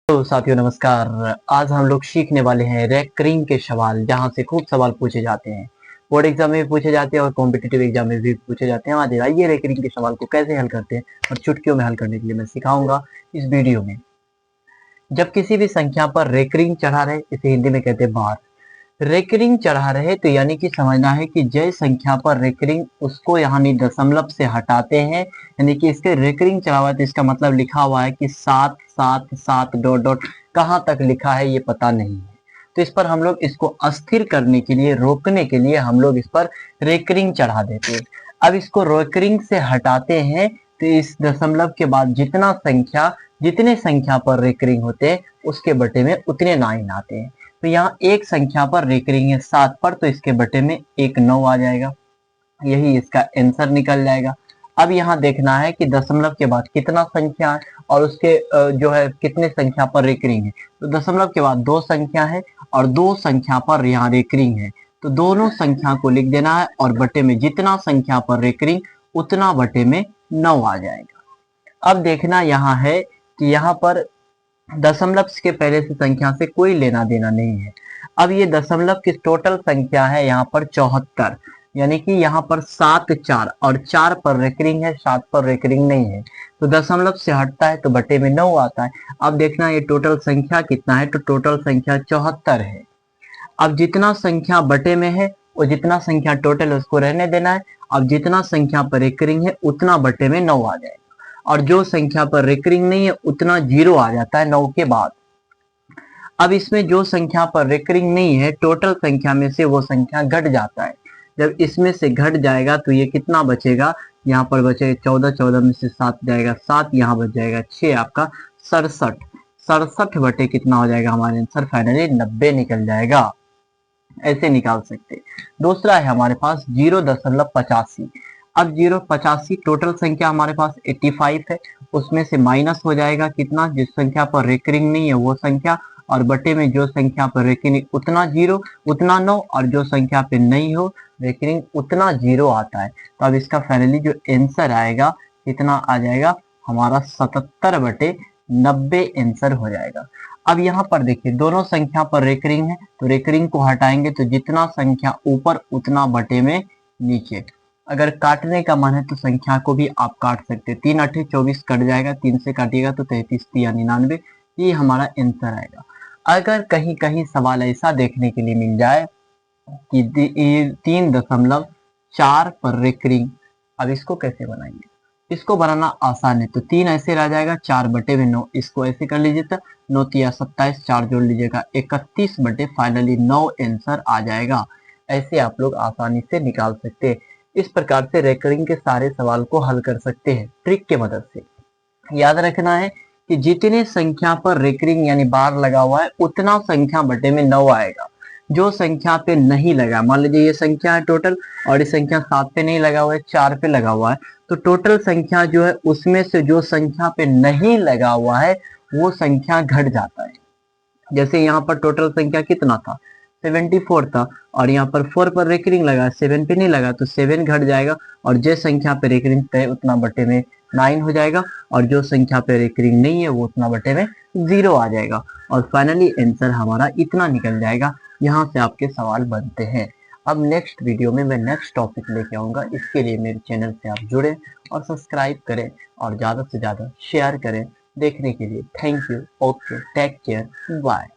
तो साथियों नमस्कार। आज हम लोग सीखने वाले हैं रैंकिंग के सवाल, जहां से खूब सवाल पूछे जाते हैं। बोर्ड एग्जाम में भी पूछे जाते हैं और कॉम्पिटिटिव एग्जाम में भी पूछे जाते हैं। आज आइए रैंकिंग के सवाल को कैसे हल करते हैं और चुटकियों में हल करने के लिए मैं सिखाऊंगा इस वीडियो में। जब किसी भी संख्या पर रैंकिंग चढ़ा रहे, इसे हिंदी में कहते हैं बार। रेकरिंग चढ़ा रहे तो यानी कि समझना है कि जय संख्या पर रेकरिंग उसको यानी दशमलव से हटाते हैं, यानी कि इसके रेकरिंग चढ़ा हुआ है तो इसका मतलब लिखा हुआ है कि 777 डॉट डॉट कहाँ तक लिखा है ये पता नहीं है। तो इस पर हम लोग इसको अस्थिर करने के लिए, रोकने के लिए हम लोग इस पर रेकरिंग चढ़ा देते हैं। अब इसको रेकरिंग से हटाते हैं तो इस दशमलव के बाद जितने संख्या पर रेकरिंग होते हैं उसके बटे में उतने 9 आते हैं। तो यहाँ एक संख्या पर रेकरिंग है 7 पर, तो इसके बटे में एक 9 आ जाएगा, यही इसका आंसर निकल जाएगा। अब यहाँ देखना है कि दशमलव के बाद कितना संख्या है और उसके जो है कितने संख्या पर रेकरिंग है। तो दशमलव के बाद 2 संख्या है और 2 संख्या पर यहाँ रेकरिंग है, तो दोनों संख्या को लिख देना है और बटे में जितना संख्या पर रेकरिंग उतना बटे में 9 आ जाएगा। अब देखना यहाँ है कि यहाँ पर दशमलव के पहले से संख्या से कोई लेना देना नहीं है। अब ये दशमलव की टोटल संख्या है यहाँ पर 74, यानी कि यहाँ पर 7 4 और 4 पर रेकरिंग है, 7 पर रेकरिंग नहीं है, तो दशमलव से हटता है तो बटे में 9 आता है। अब देखना ये टोटल संख्या कितना है, तो टोटल संख्या 74 है। अब जितना संख्या बटे में है और जितना संख्या टोटल है उसको रहने देना है। अब जितना संख्या पर रेकरिंग है उतना बटे में 9 आ जाएगा और जो संख्या पर रेकरिंग नहीं है उतना 0 आ जाता है 9 के बाद। अब इसमें जो संख्या पर रेकरिंग नहीं है टोटल संख्या में से वो संख्या घट जाता है। जब इसमें से घट जाएगा तो ये कितना बचेगा, यहाँ पर बचेगा 14, 14 में से 7 जाएगा 7, यहाँ बच जाएगा 6, आपका 67। 67 बटे कितना हो जाएगा, हमारे आंसर फाइनली 90 निकल जाएगा। ऐसे निकाल सकते। दूसरा है हमारे पास 0.85। अब 0.85 टोटल संख्या हमारे पास 85 है, उसमें से माइनस हो जाएगा कितना, जिस संख्या पर रेकरिंग नहीं है वो संख्या, और बटे में जो संख्या पर रेकरिंग उतना 0 उतना 9, और जो संख्या पे नहीं हो रेकरिंग उतना 0 आता है। तो अब इसका फाइनली जो आंसर आएगा कितना आ जाएगा, हमारा 77/90 आंसर हो जाएगा। अब यहाँ पर देखिए दोनों संख्या पर रेकरिंग है तो रेकरिंग को हटाएंगे तो जितना संख्या ऊपर उतना बटे में नीचे। अगर काटने का मन है तो संख्या को भी आप काट सकते हैं। 3 8 24 कट जाएगा, 3 से काटिएगा तो 33 या 99, ये हमारा आंसर आएगा। अगर कहीं कहीं सवाल ऐसा देखने के लिए मिल जाए कि 3.4 पर रेकरिंग, अब इसको कैसे बनाएंगे, इसको बनाना आसान है। तो 3 ऐसे रह जाएगा, 4 बटे में 9, इसको ऐसे कर लीजिए तो 9 तिया 27, 4 जोड़ लीजिएगा 31 बटे फाइनली 9 आंसर आ जाएगा। ऐसे आप लोग आसानी से निकाल सकते हैं। इस प्रकार से रेकरिंग के सारे सवाल को हल कर सकते हैं ट्रिक के मदद से। याद रखना है कि जितने संख्या पर रेकरिंग यानी बार लगा हुआ है उतना संख्या बटे में 9 आएगा। जो संख्या पे नहीं लगा, मान लीजिए ये संख्या है टोटल और ये संख्या 7 पे नहीं लगा हुआ है, 4 पे लगा हुआ है, तो टोटल संख्या जो है उसमें से जो संख्या पे नहीं लगा हुआ है वो संख्या घट जाता है। जैसे यहाँ पर टोटल संख्या कितना था, 74 था, और यहाँ पर 4 पर रेकरिंग लगा, 7 पे नहीं लगा, तो 7 घट जाएगा, और जिस संख्या पे रेकरिंग है उतना बटे में 9 हो जाएगा, और जो संख्या पे रेकरिंग नहीं है वो उतना बटे में 0 आ जाएगा, और फाइनली आंसर हमारा इतना निकल जाएगा। यहाँ से आपके सवाल बनते हैं। अब नेक्स्ट वीडियो में मैं नेक्स्ट टॉपिक लेके आऊंगा, इसके लिए मेरे चैनल से आप जुड़े और सब्सक्राइब करें और ज़्यादा से ज़्यादा शेयर करें। देखने के लिए thank you. Okay, take care, bye.